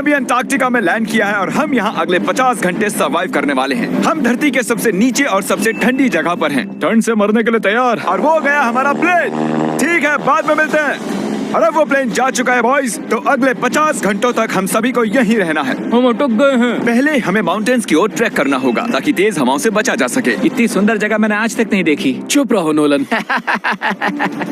अभी अंटार्कटिका में लैंड किया है और हम यहाँ अगले 50 घंटे सर्वाइव करने वाले हैं। हम धरती के सबसे नीचे और सबसे ठंडी जगह पर हैं। ठंड से मरने के लिए तैयार। और वो गया हमारा प्लेन। ठीक है, बाद में मिलते हैं। अरे वो प्लेन जा चुका है बॉयज। तो अगले 50 घंटों तक हम सभी को यहीं रहना है। हम अटक गए हैं। पहले हमें माउंटेन्स की ओर ट्रैक करना होगा ताकि तेज हवाओं से बचा जा सके। इतनी सुंदर जगह मैंने आज तक नहीं देखी। चुप रहो नोलन।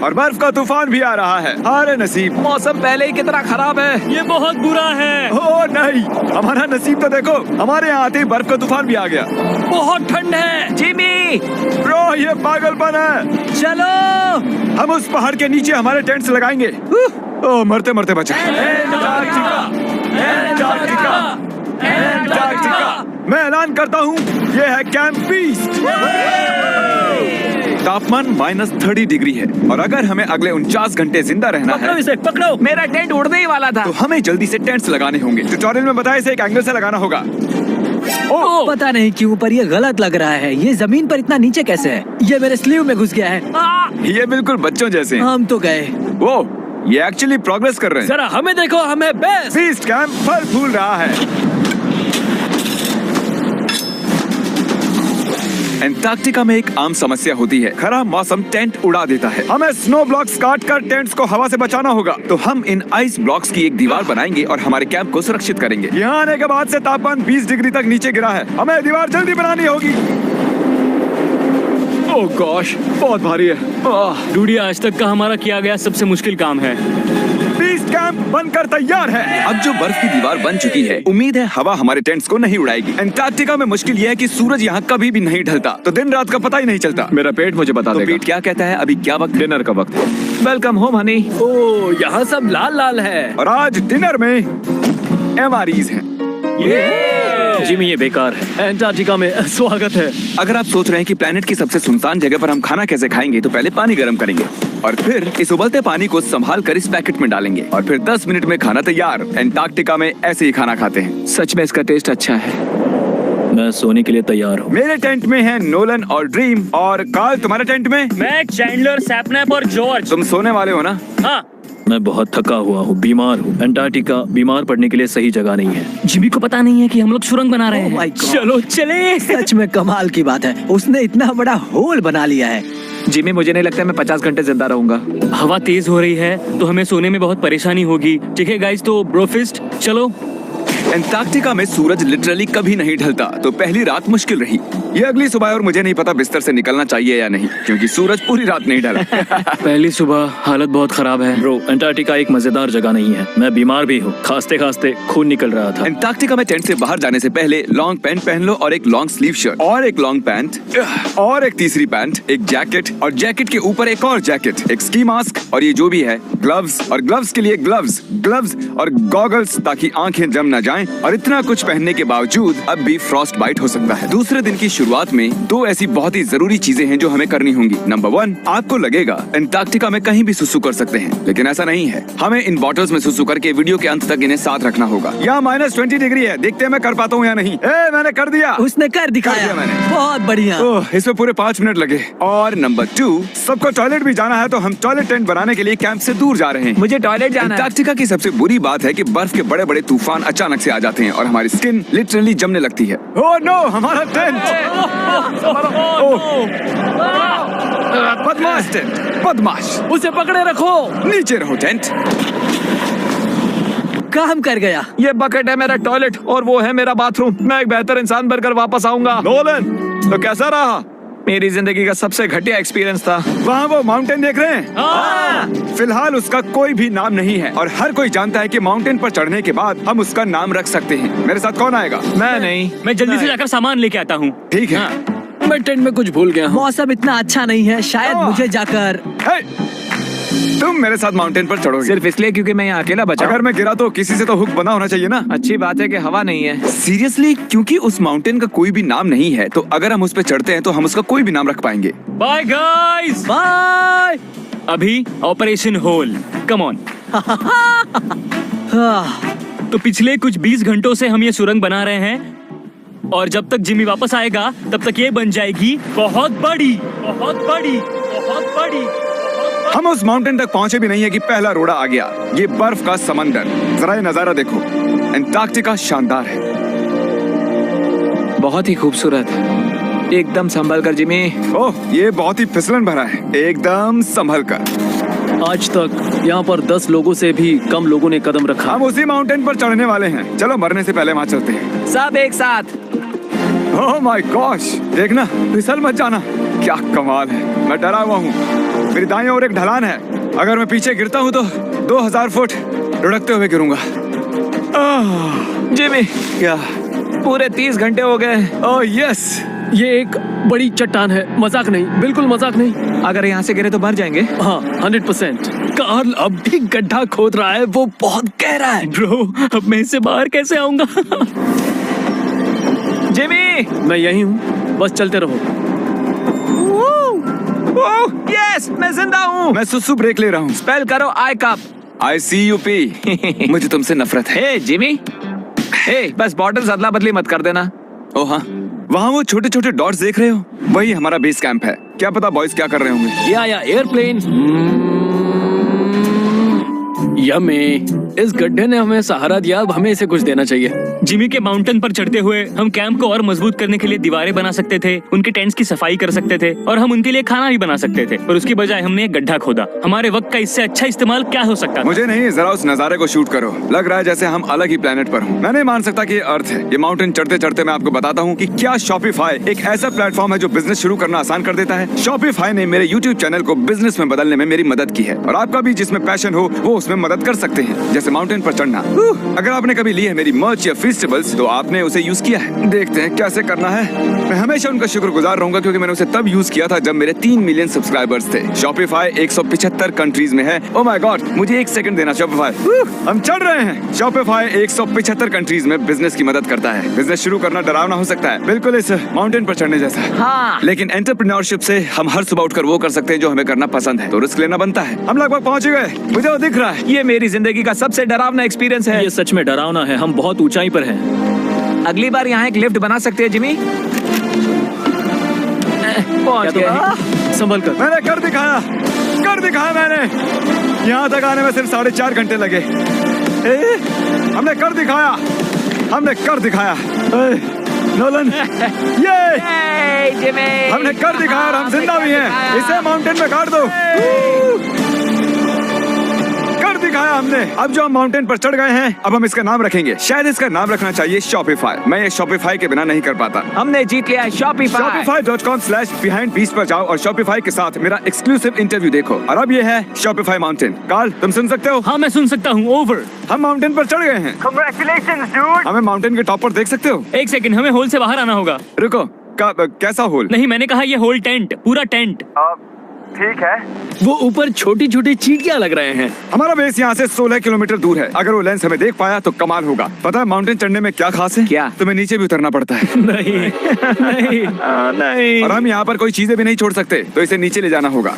और बर्फ का तूफान भी आ रहा है। अरे नसीब, मौसम पहले ही कितना खराब है। ये बहुत बुरा है। ओ नहीं, हमारा नसीब तो देखो, हमारे यहाँ आते ही बर्फ का तूफान भी आ गया। बहुत ठंड है। जिमी ब्रो, ये पागलपन है। चलो, हम उस पहाड़ के नीचे हमारे टेंट्स लगाएंगे। ओ मरते मरते बचा। मैं ऐलान करता हूँ, ये है कैंप फीस्ट। तापमान -30 डिग्री है और अगर हमें अगले 49 घंटे जिंदा रहना है, इसे पकड़ो। मेरा टेंट उड़ने ही वाला था। तो हमें जल्दी से टेंट्स लगाने होंगे। ट्यूटोरियल में बताया इसे एक एंगल से लगाना होगा। पता नहीं क्यों पर ये गलत लग रहा है। ये जमीन पर इतना नीचे कैसे है? ये मेरे स्लीव में घुस गया है। ये बिल्कुल बच्चों जैसे हैं। हम तो गए। वो ये एक्चुअली प्रोग्रेस कर रहे हैं। जरा हमें देखो, हमें बेस्ट। फीस्ट कैंप फल फूल रहा है। अंटार्कटिका में एक आम समस्या होती है, खराब मौसम टेंट उड़ा देता है। हमें स्नो ब्लॉक्स काट कर टेंट्स को हवा से बचाना होगा। तो हम इन आइस ब्लॉक्स की एक दीवार बनाएंगे और हमारे कैंप को सुरक्षित करेंगे। यहाँ आने के बाद से तापमान 20 डिग्री तक नीचे गिरा है। हमें दीवार जल्दी बनानी होगी। ओह गॉश, बहुत भारी है। डूडी, आज तक का हमारा किया गया सबसे मुश्किल काम है। फीस्ट कैंप बनकर तैयार है। अब जो बर्फ की दीवार बन चुकी है, उम्मीद है हवा हमारे टेंट्स को नहीं उड़ाएगी। अंटार्कटिका में मुश्किल यह है कि सूरज यहाँ कभी भी नहीं ढलता, तो दिन रात का पता ही नहीं चलता। मेरा पेट मुझे बता देगा। पेट क्या कहता है? अभी क्या वक्त? डिनर का वक्त। Welcome home Honey. ओह, यहाँ सब लाल लाल है। और आज डिनर में MREs हैं। जिमी, ये बेकार है। अंटार्कटिका में स्वागत है। अगर आप सोच रहे हैं कि प्लेनेट की सबसे सुनसान जगह पर हम खाना कैसे खाएंगे, तो पहले पानी गर्म करेंगे और फिर इस उबलते पानी को संभाल कर इस पैकेट में डालेंगे और फिर 10 मिनट में खाना तैयार। अंटार्कटिका में ऐसे ही खाना खाते हैं। सच में इसका टेस्ट अच्छा है। मैं सोने के लिए तैयार हूँ। मेरे टेंट में है नोलन और ड्रीम। और कार्ल, तुम्हारे टेंट में? मैं, चैंडलर, सैपनैप और जॉर्ज। तुम सोने वाले हो ना? हाँ। मैं बहुत थका हुआ हूँ, बीमार हूँ। अंटार्कटिका बीमार पड़ने के लिए सही जगह नहीं है। जिमी को पता नहीं है कि हम लोग सुरंग बना रहे हैं। चलो चले। सच में कमाल की बात है, उसने इतना बड़ा होल बना लिया है। जिमी, मुझे नहीं लगता मैं 50 घंटे जिंदा रहूंगा। हवा तेज हो रही है तो हमें सोने में बहुत परेशानी होगी। ठीक है गाइस, तो ब्रोफिस्ट चलो। अंटार्कटिका में सूरज लिटरली कभी नहीं ढलता, तो पहली रात मुश्किल रही। ये अगली सुबह और मुझे नहीं पता बिस्तर से निकलना चाहिए या नहीं, क्योंकि सूरज पूरी रात नहीं ढला। पहली सुबह हालत बहुत खराब है। ब्रो, अंटार्कटिका एक मजेदार जगह नहीं है। मैं बीमार भी हूँ, खांसते खांसते खून निकल रहा था। अंटार्कटिका में टेंट से बाहर जाने से पहले लॉन्ग पैंट पहन लो और एक लॉन्ग स्लीव शर्ट और एक लॉन्ग पैंट और एक तीसरी पैंट, एक जैकेट और जैकेट के ऊपर एक और जैकेट, एक स्की मास्क और ये जो भी है ग्लव्स, और ग्लव्स के लिए ग्लव्स और गॉगल्स ताकि आंखें जम न जाएं। और इतना कुछ पहनने के बावजूद अब भी फ्रॉस्ट बाइट हो सकता है। दूसरे दिन की शुरुआत में 2 ऐसी बहुत ही जरूरी चीजें हैं जो हमें करनी होंगी। नंबर 1, आपको लगेगा अंटार्कटिका में कहीं भी सुसु कर सकते हैं, लेकिन ऐसा नहीं है। हमें इन बॉटल्स में सुसु करके वीडियो के अंत तक इन्हें साथ रखना होगा। यहाँ -20 डिग्री है, देखते हैं मैं कर पाता हूँ या नहीं। मैंने कर दिया। उसने कर दिखाया। मैंने। बहुत बढ़िया। इसमें पूरे 5 मिनट लगे। और नंबर 2, सबको टॉयलेट भी जाना है, तो हम टॉयलेट टेंट बनाने के लिए कैंप से दूर जा रहे हैं। मुझे टॉयलेट जाना है। अंटार्कटिका की सबसे बुरी बात है कि बर्फ के बड़े बड़े तूफान अचानक से आ जाते हैं और हमारी स्किन लिटरली जमने लगती है। ओह नो, हमारा टेंट! बदमाश टेंट, बदमाश! उसे पकड़े रखो। नीचे रहो टेंट। काम कर गया। ये बकेट है मेरा टॉयलेट और वो है मेरा बाथरूम। मैं एक बेहतर इंसान बनकर वापस आऊंगा। नोलन, तो कैसा रहा? मेरी जिंदगी का सबसे घटिया एक्सपीरियंस था। वहाँ वो माउंटेन देख रहे हैं? फिलहाल उसका कोई भी नाम नहीं है और हर कोई जानता है कि माउंटेन पर चढ़ने के बाद हम उसका नाम रख सकते हैं। मेरे साथ कौन आएगा? मैं नहीं। मैं जल्दी से जाकर सामान लेके आता हूँ। ठीक है। मैं टेंट में कुछ भूल गया हूँ। मौसम इतना अच्छा नहीं है, शायद मुझे जाकर। तुम मेरे साथ माउंटेन पर चढ़ोगे सिर्फ इसलिए क्योंकि मैं यहाँ अकेला बचा। अगर मैं गिरा तो किसी से तो हुक बना होना चाहिए ना। अच्छी बात है कि हवा नहीं है। सीरियसली, क्योंकि उस माउंटेन का कोई भी नाम नहीं है, तो अगर हम उस पर चढ़ते हैं तो हम उसका कोई भी नाम रख पाएंगे। Bye guys. बाय। अभी ऑपरेशन होल, कम ऑन। तो पिछले कुछ 20 घंटों से हम ये सुरंग बना रहे हैं और जब तक जिमी वापस आएगा तब तक ये बन जाएगी बहुत बड़ी, बहुत बड़ी, बहुत बड़ी। हम उस माउंटेन तक पहुंचे भी नहीं है कि पहला रोड़ा आ गया। ये बर्फ का समंदर, जरा ये नजारा देखो। एंटार्क्टिका शानदार है। बहुत ही खूबसूरत। एकदम संभल कर जिमी। ओह, ये बहुत ही फिसलन भरा है। एकदम संभल कर। आज तक यहाँ पर 10 लोगों से भी कम लोगों ने कदम रखा। हम उसी माउंटेन पर चढ़ने वाले हैं। चलो मरने से पहले वहाँ चलते हैं। सब एक साथ। ओह माय गॉश, देखना, फिसल मत जाना। क्या कमाल है। मैं डरा हुआ हूँ। मेरी दाईं ओर एक ढलान है। अगर मैं पीछे गिरता हूँ तो 2000 फुट लुढ़कते हुए गिरूंगा। जिमी, क्या? पूरे 30 घंटे हो गए। Oh yes. ये एक बड़ी चट्टान है, मजाक नहीं, बिल्कुल मजाक नहीं। अगर यहाँ से गिरे तो मर जाएंगे। हाँ, 100%। कार्ल अब भी गड्ढा खोद रहा है, वो बहुत गहरा है। ब्रो, अब मैं इससे बाहर कैसे आऊंगा? जिमी, मैं यही हूँ, बस चलते रहो। यस, मैं जिंदा हूँ। मैं सुसु ब्रेक ले रहा हूँ। स्पेल करो आई कप। ICUP। मुझे तुमसे नफरत है। हे जिमी, हे बस बॉटल्स अदला बदली मत कर देना। ओ हाँ, वहाँ वो छोटे छोटे डॉट्स देख रहे हो? वही हमारा बेस कैंप है। क्या पता बॉयज क्या कर रहे होंगे। या एयरप्लेन। यम्मी, इस गड्ढे ने हमें सहारा दिया, अब हमें इसे कुछ देना चाहिए। जिमी के माउंटेन पर चढ़ते हुए हम कैंप को और मजबूत करने के लिए दीवारें बना सकते थे, उनके टेंट्स की सफाई कर सकते थे और हम उनके लिए खाना भी बना सकते थे। और उसकी बजाय हमने एक गड्ढा खोदा। हमारे वक्त का इससे अच्छा इस्तेमाल क्या हो सकता था? मुझे नहीं, जरा उस नजारे को शूट करो। लग रहा है जैसे हम अलग ही प्लेनेट पर हूँ। मैं नहीं मान सकता कि ये अर्थ है। ये माउंटेन चढ़ते चढ़ते मैं आपको बताता हूँ कि क्या शॉपिफाई एक ऐसा प्लेटफॉर्म है जो बिजनेस शुरू करना आसान कर देता है। शॉपिफाई ने मेरे यूट्यूब चैनल को बिजनेस में बदलने में मेरी मदद की है और आपका भी जिसमें पैशन हो वो उसमें मदद कर सकते हैं, जैसे माउंटेन पर चढ़ना। अगर आपने कभी ली है मेरी मर्च या फेस्टिवल्स तो आपने उसे यूज किया है। देखते हैं कैसे करना है। मैं हमेशा उनका शुक्रगुजार रहूंगा क्योंकि मैंने उसे तब यूज किया था जब मेरे 3 मिलियन सब्सक्राइबर्स थे। शॉपिफाई 175 कंट्रीज में है। ओह माय गॉड, मुझे 1 सेकंड देना। शॉपिफाई, हम चढ़ रहे हैं। शॉपिफाई 175 कंट्रीज में बिजनेस की मदद करता है। बिजनेस शुरू करना डरावना हो सकता है, बिल्कुल इस माउंटेन पर चढ़ने जैसा। हाँ। लेकिन एंटरप्रेन्योरशिप से हम हर सुबह उठकर वो कर सकते हैं जो हमें करना पसंद है, तो रिस्क लेना बनता है। हम लगभग पहुंच गए, मुझे वो दिख रहा है। ये मेरी जिंदगी का सबसे डरावना एक्सपीरियंस है। ये सच में डरावना है, हम बहुत ऊंचाई पर हैं। अगली बार यहाँ एक लिफ्ट बना सकते हैं जिमी। पहुंच गए। संभल कर। मैंने कर दिखाया मैंने। यहाँ तक आने में सिर्फ 4.5 घंटे लगे। हमने कर दिखाया। नोलन, ये जिमी, हमने कर दिखाया और हम जिंदा भी हैं। इसे माउंटेन में काट दो। कर दिखाया हमने। अब जो हम माउंटेन पर चढ़ गए हैं, अब हम इसका नाम रखेंगे। शायद इसका नाम रखना चाहिए शॉपिफाई। मैं ये शॉपिफाई के बिना नहीं कर पाता। हमने जीत लिया है शॉपिफाई। Shopify.com/behindbeast पर जाओ और शॉपिफाई के साथ मेरा एक्सक्लूसिव इंटरव्यू देखो। और अब ये है शॉपिफाई माउंटेन। कार्ल, तुम सुन सकते हो? हाँ, मैं सुन सकता हूँ। ओवर। हम माउंटेन पर चढ़ गए हैं। Congratulations, dude! हमें माउंटेन के टॉप पर देख सकते हो? एक सेकंड, हमें होल से बाहर आना होगा। रुको, कैसा होल? नहीं, मैंने कहा ये होल टेंट, पूरा टेंट। ठीक है। वो ऊपर छोटी छोटी चींटियां लग रहे हैं। हमारा बेस यहाँ से 16 किलोमीटर दूर है। अगर वो लेंस हमें देख पाया तो कमाल होगा। पता है माउंटेन चढ़ने में क्या खास है? क्या? तुम्हें नीचे भी उतरना पड़ता है। नहीं नहीं। और हम यहाँ पर कोई चीजें भी नहीं छोड़ सकते, तो इसे नीचे ले जाना होगा।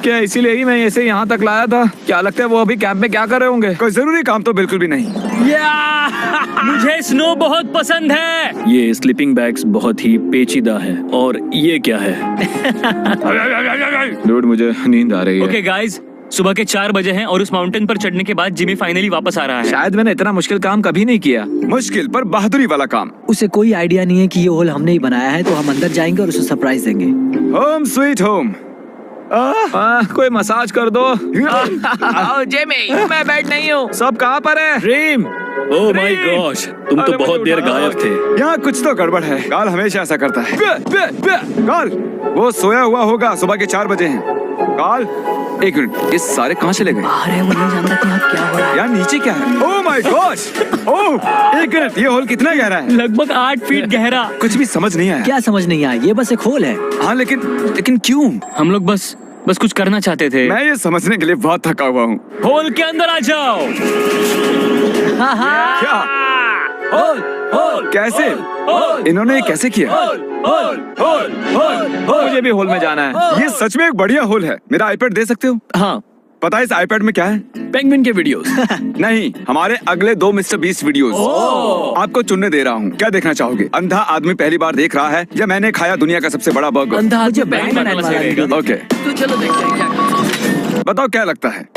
क्या इसीलिए ही मैं इसे यहाँ तक लाया था? क्या लगता है वो अभी कैंप में क्या कर रहे होंगे? कोई जरूरी काम तो बिल्कुल भी नहीं। मुझे स्नो बहुत पसंद है। ये स्लीपिंग बैग्स बहुत ही पेचीदा है। और ये क्या है? डूड, मुझे नींद आ रही है। ओके गाइज, सुबह के 4 बजे हैं और उस माउंटेन पर चढ़ने के बाद जिमी फाइनली वापस आ रहा है। शायद मैंने इतना मुश्किल काम कभी नहीं किया। मुश्किल पर बहादुरी वाला काम। उसे कोई आइडिया नहीं है कि ये होल हमने ही बनाया है, तो हम अंदर जाएंगे और उसे सरप्राइज देंगे। Home sweet home. कोई मसाज कर दो। जिमी, मैं बैठ नहीं हूँ। सब कहाँ पर है? ड्रीम। ओह माय गॉश, तुम तो बहुत देर गायब थे। यहाँ कुछ तो गड़बड़ है। काल हमेशा ऐसा करता है। काल, वो सोया हुआ होगा। सुबह के 4 बजे हैं। काल, एक मिनट, ये सारे कहाँ चले गए? अरे वो नहीं जानता कि यहाँ क्या हो रहा है। यार नीचे क्या है? Oh my gosh! ओह, एक मिनट, ये होल कितना गहरा है? लगभग 8 फीट गहरा। कुछ भी समझ नहीं आया। क्या समझ नहीं आया? ये बस एक होल है। हाँ, लेकिन क्यों? हम लोग बस कुछ करना चाहते थे। मैं ये समझने के लिए बहुत थका हुआ हूँ। होल के अंदर आ जाओ। क्या? कैसे? इन्होंने ये कैसे किया? मुझे भी होल में जाना है। ये सच में एक बढ़िया होल है। मेरा आईपैड दे सकते हो? हाँ, पता है इस आईपैड में क्या है? पेंगुइन के वीडियोस। नहीं, हमारे अगले 2 मिस्टर बीस्ट वीडियोस। आपको चुनने दे रहा हूँ। क्या देखना चाहोगे? अंधा आदमी पहली बार देख रहा है या मैंने खाया दुनिया का सबसे बड़ा बर्गर? अंधा मुझे आदमी बैटमैन वाला वाला सही वीडियो रहेगा। ओके, तो चलो देखते हैं क्या। बताओ क्या लगता है?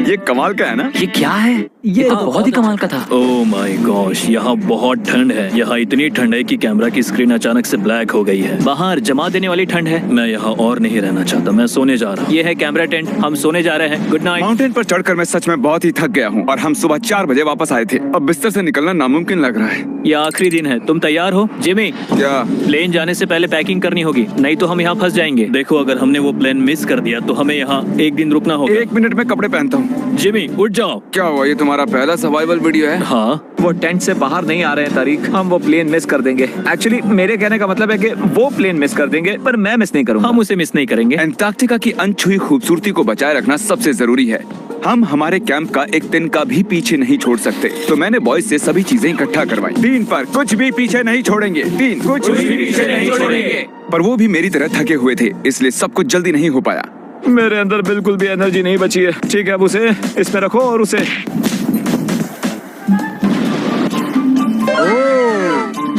ये कमाल का है ना? ये क्या है? ये तो बहुत ही कमाल का था। ओह माय गॉश, यहाँ बहुत ठंड है। यहाँ इतनी ठंड है कि कैमरा की स्क्रीन अचानक से ब्लैक हो गई है। बाहर जमा देने वाली ठंड है। मैं यहाँ और नहीं रहना चाहता, मैं सोने जा रहा हूँ। ये है कैमरा टेंट, हम सोने जा रहे हैं। Good night. माउंटेन पर चढ़कर मैं सच में बहुत ही थक गया हूँ और हम सुबह 4 बजे वापस आए थे। अब बिस्तर से निकलना नामुमकिन लग रहा है। ये आखिरी दिन है, तुम तैयार हो? जिमी, क्या? प्लेन जाने से पहले पैकिंग करनी होगी, नहीं तो हम यहाँ फंस जाएंगे। देखो, अगर हमने वो प्लेन मिस कर दिया तो हमें यहाँ एक दिन रुकना होगा। 1 मिनट में कपड़े पहनता हूँ। जिमी उठ जाओ। क्या हुआ, ये तुम्हारा पहला सर्वाइवल वीडियो है? हाँ, वो टेंट से बाहर नहीं आ रहे हैं तारीख, हम वो प्लेन मिस कर देंगे। एक्चुअली मेरे कहने का मतलब है कि वो प्लेन मिस कर देंगे, पर मैं मिस नहीं करूंगा। हम उसे मिस नहीं करेंगे। एंटार्क्टिका की अनछुई खूबसूरती को बचाए रखना सबसे जरूरी है। हम हमारे कैंप का एक दिन का भी पीछे नहीं छोड़ सकते, तो मैंने बॉयज से सभी चीजें इकट्ठा करवाई। 3 पर कुछ भी पीछे नहीं छोड़ेंगे। 3 कुछ भी पीछे नहीं छोड़ेंगे। पर वो भी मेरी तरह थके हुए थे, इसलिए सब कुछ जल्दी नहीं हो पाया। मेरे अंदर बिल्कुल भी एनर्जी नहीं बची है। ठीक है, अब उसे इसमें रखो और उसे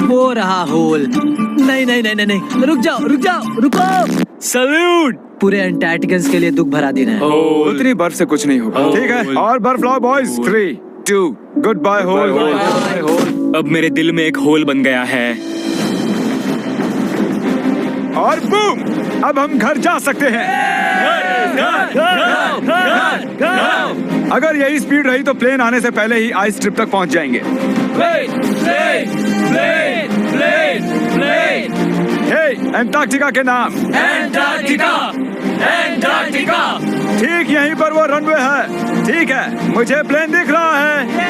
वो रहा होल। नहीं नहीं नहीं नहीं नहीं, रुक जाओ रुक जाओ, रुको। सल्यूट। पूरे अंटार्कटिकन्स के लिए दुख भरा दिन है। उतनी बर्फ से कुछ नहीं होगा। ठीक है, और बर्फ लाओ बॉयज। 3 2 good bye whole. अब मेरे दिल में एक होल बन गया है। और बूम, अब हम घर जा सकते हैं। अगर यही स्पीड रही तो प्लेन आने से पहले ही आइस स्ट्रिप तक पहुंच जाएंगे। हे, एंटार्क्टिका के नाम। एंटार्क्टिका। ठीक यहीं पर वो रनवे है। ठीक है, मुझे प्लेन दिख रहा है।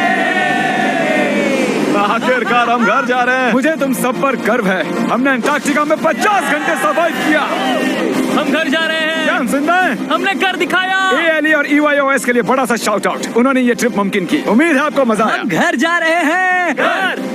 आखिरकार हम घर जा रहे हैं। मुझे तुम सब पर गर्व है। हमने एंटार्क्टिका में 50 घंटे सर्वाइव किया। हम घर जा रहे हैं। क्या हम जिंदा हैं? हमने कर दिखाया। ALE और EYOS के लिए बड़ा सा शाउट आउट। उन्होंने ये ट्रिप मुमकिन की। उम्मीद है आपको मजा आया। घर जा रहे हैं। घर